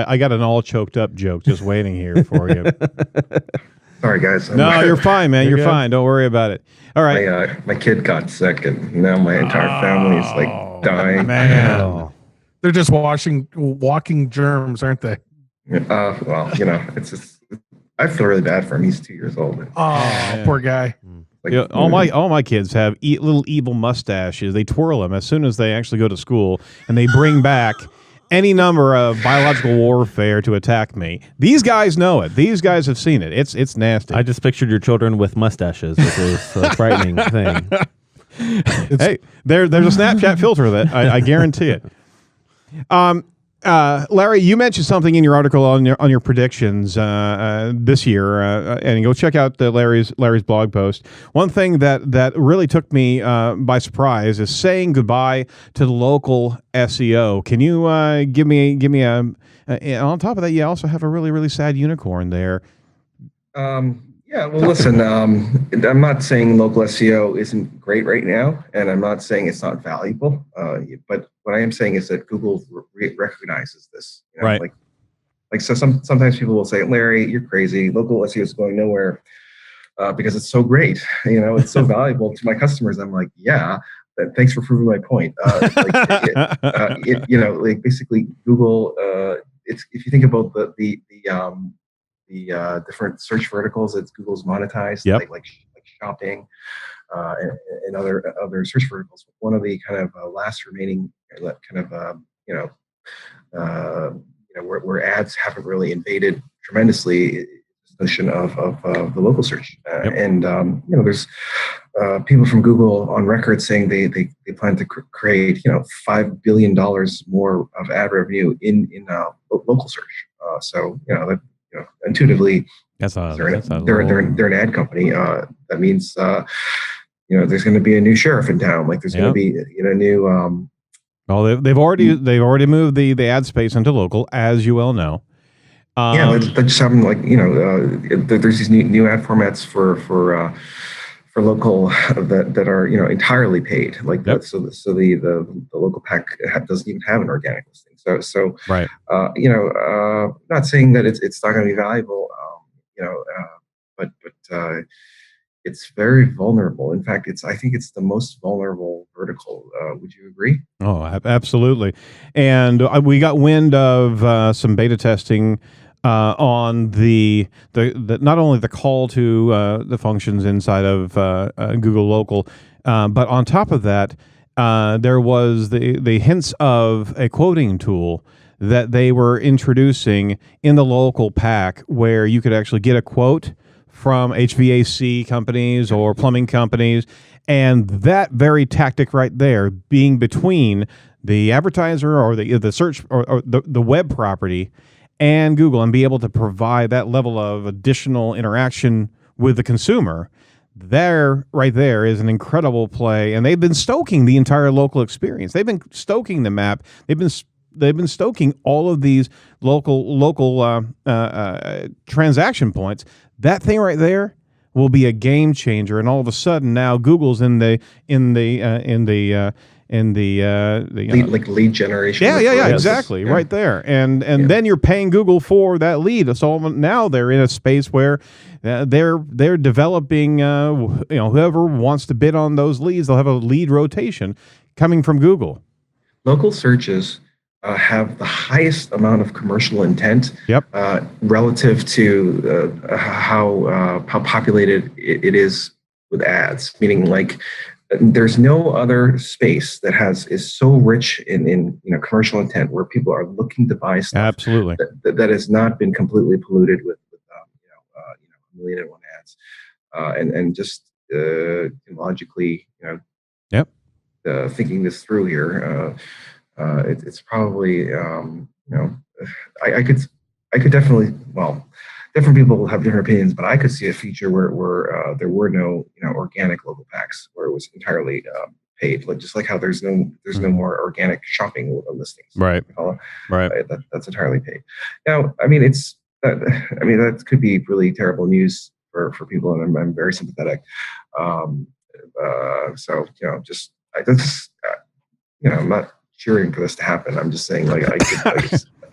I got an all choked up joke just waiting here for you. Sorry, guys. No, you're fine, man. You're fine. Don't worry about it. All right. My kid got sick, and now my entire family is like dying. Man. They're just walking germs, aren't they? Well, it's just, I feel really bad for him. He's 2 years old. Oh, poor guy. Like, all my kids have little evil mustaches. They twirl them as soon as they actually go to school, and they bring back any number of biological warfare to attack me. These guys know it. These guys have seen it. It's nasty. I just pictured your children with mustaches, which is a frightening thing. Hey, there's a Snapchat filter that I guarantee it. Larry, you mentioned something in your article on your predictions this year, and go check out Larry's blog post. One thing that really took me by surprise is saying goodbye to the local SEO. Can you give me a on top of that, you also have a really, really sad unicorn there. Yeah, well, listen, I'm not saying local SEO isn't great right now, and I'm not saying it's not valuable. But what I am saying is that Google recognizes this. Right. Like so, sometimes people will say, "Larry, you're crazy. Local SEO is going nowhere because it's so great. It's so valuable to my customers." I'm like, "Yeah, thanks for proving my point." Basically, Google. If you think about the different search verticals that Google's monetized, like shopping and other search verticals. One of the kind of last remaining where ads haven't really invaded tremendously is the notion of the local search. And there's people from Google on record saying they plan to create $5 billion more of ad revenue in local search. So intuitively, they're an ad company. That means there's going to be a new sheriff in town. Like there's going to be a new. Well, they've already moved the ad space into local, as you well know. That just happened. There's these new ad formats for local that are entirely paid. Like that, so the local pack doesn't even have an organic listing. So right. Not saying that it's not going to be valuable. But it's very vulnerable. In fact, I think it's the most vulnerable vertical. Would you agree? Oh, absolutely. And we got wind of some beta testing on the not only the call to the functions inside of Google Local, but on top of that, there was the hints of a quoting tool that they were introducing in the local pack, where you could actually get a quote from HVAC companies or plumbing companies, and that very tactic right there being between the advertiser or the search or the web property and Google, and be able to provide that level of additional interaction with the consumer. Right there is an incredible play, and they've been stoking the entire local experience. They've been stoking the map. They've been stoking all of these local transaction points. That thing right there will be a game changer, and all of a sudden now Google's in the lead generation. Yeah, exactly, right there, and then you're paying Google for that lead. So now they're in a space where they're developing. Whoever wants to bid on those leads, they'll have a lead rotation coming from Google. Local searches have the highest amount of commercial intent relative to how populated it is with ads. Meaning, like, there's no other space that is so rich in commercial intent where people are looking to buy stuff. Absolutely, that has not been completely polluted with a million and one ads, and just logically, thinking this through here. It's probably I could definitely, different people have different opinions, but I could see a future where there were no organic local packs, where it was entirely paid, just like how there's no more organic shopping listings, right? That's entirely paid. Now, that could be really terrible news for people, and I'm very sympathetic. I'm not cheering for this to happen. I'm just saying,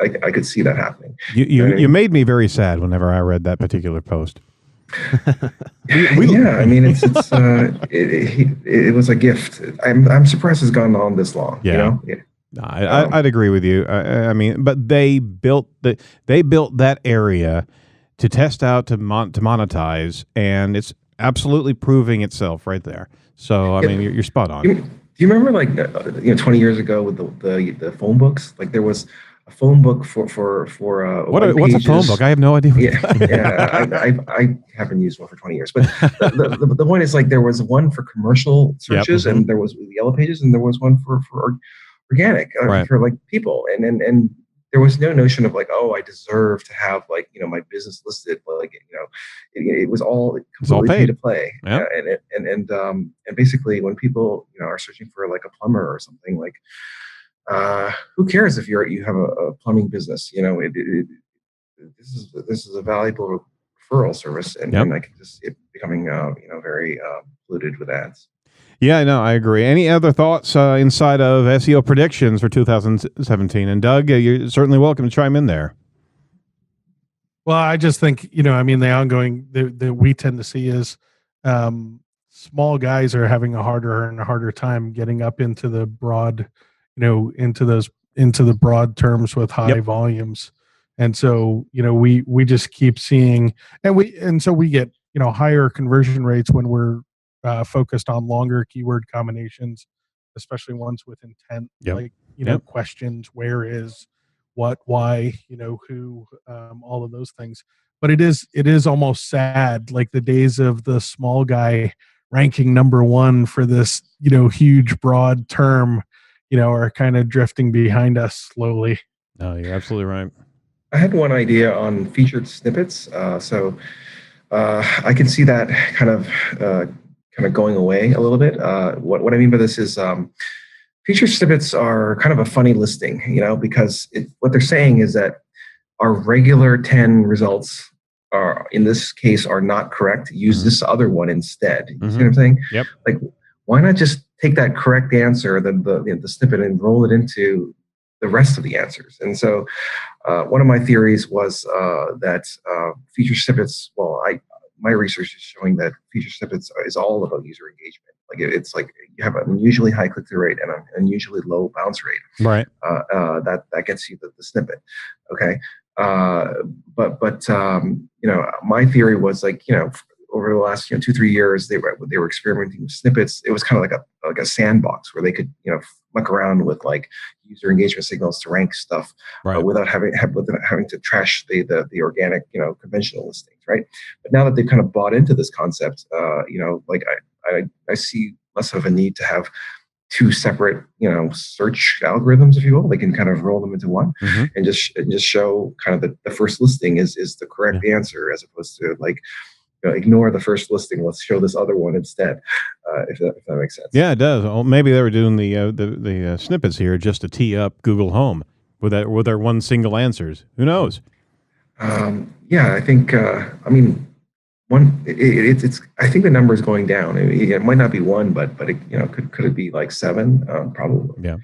I could see that happening. You made me very sad whenever I read that particular post. Yeah, I mean, it was a gift. I'm surprised it's gone on this long. Yeah. No, I'd agree with you. I mean, but they built that area to test out to monetize, and it's absolutely proving itself right there. So I mean, you're spot on. Do you remember, like 20 years ago with the phone books? Like there was a phone book for what's a phone book? I have no idea. I haven't used one for 20 years. But the point is, like, there was one for commercial searches, and there was the yellow pages, and there was one for organic for like people, and there was no notion of like, oh, I deserve to have like my business listed. Like it was all completely pay to play. Yeah. And basically when people are searching for like a plumber or something, like who cares if you have a plumbing business? This is a valuable referral service, and I can just see it becoming very polluted with ads. Yeah, no, I agree. Any other thoughts inside of SEO predictions for 2017? And Doug, you're certainly welcome to chime in there. Well, I just think, I mean, the ongoing that we tend to see is small guys are having a harder time getting up into the broad, into the broad terms with high volumes. And so, we just keep seeing, and so we get, higher conversion rates when we're focused on longer keyword combinations, especially ones with intent, like, questions, where is, what, why, who, all of those things. But it is almost sad, like the days of the small guy ranking number one for this, huge broad term, are kind of drifting behind us slowly. No, you're absolutely right. I had one idea on featured snippets. So I can see that kind of going away a little bit. What I mean by this is featured snippets are kind of a funny listing, because what they're saying is that our regular 10 results are, in this case, are not correct. Use this other one instead. You see what I'm saying? Yep. Like, why not just take that correct answer, the snippet, and roll it into the rest of the answers? And so one of my theories was that feature snippets, my research is showing that feature snippets is all about user engagement. Like it's like you have an unusually high click-through rate and an unusually low bounce rate. Right. That gets you the snippet. Okay. But my theory was like, over the last 2-3 years, they were experimenting with snippets. It was kind of like a sandbox where they could muck around with like user engagement signals to rank stuff without having to trash the organic conventional listings, right? But now that they've kind of bought into this concept, like I see less of a need to have two separate search algorithms, if you will. They can kind of roll them into one and just show kind of the first listing is the correct answer, as opposed to like ignore the first listing. Let's show this other one instead. If that makes sense. Yeah, it does. Well, maybe they were doing the snippets here just to tee up Google Home with their one single answers. Who knows? I think. I mean, it's. I think the number is going down. It might not be one, but it, could it be like 7? Probably. Yeah.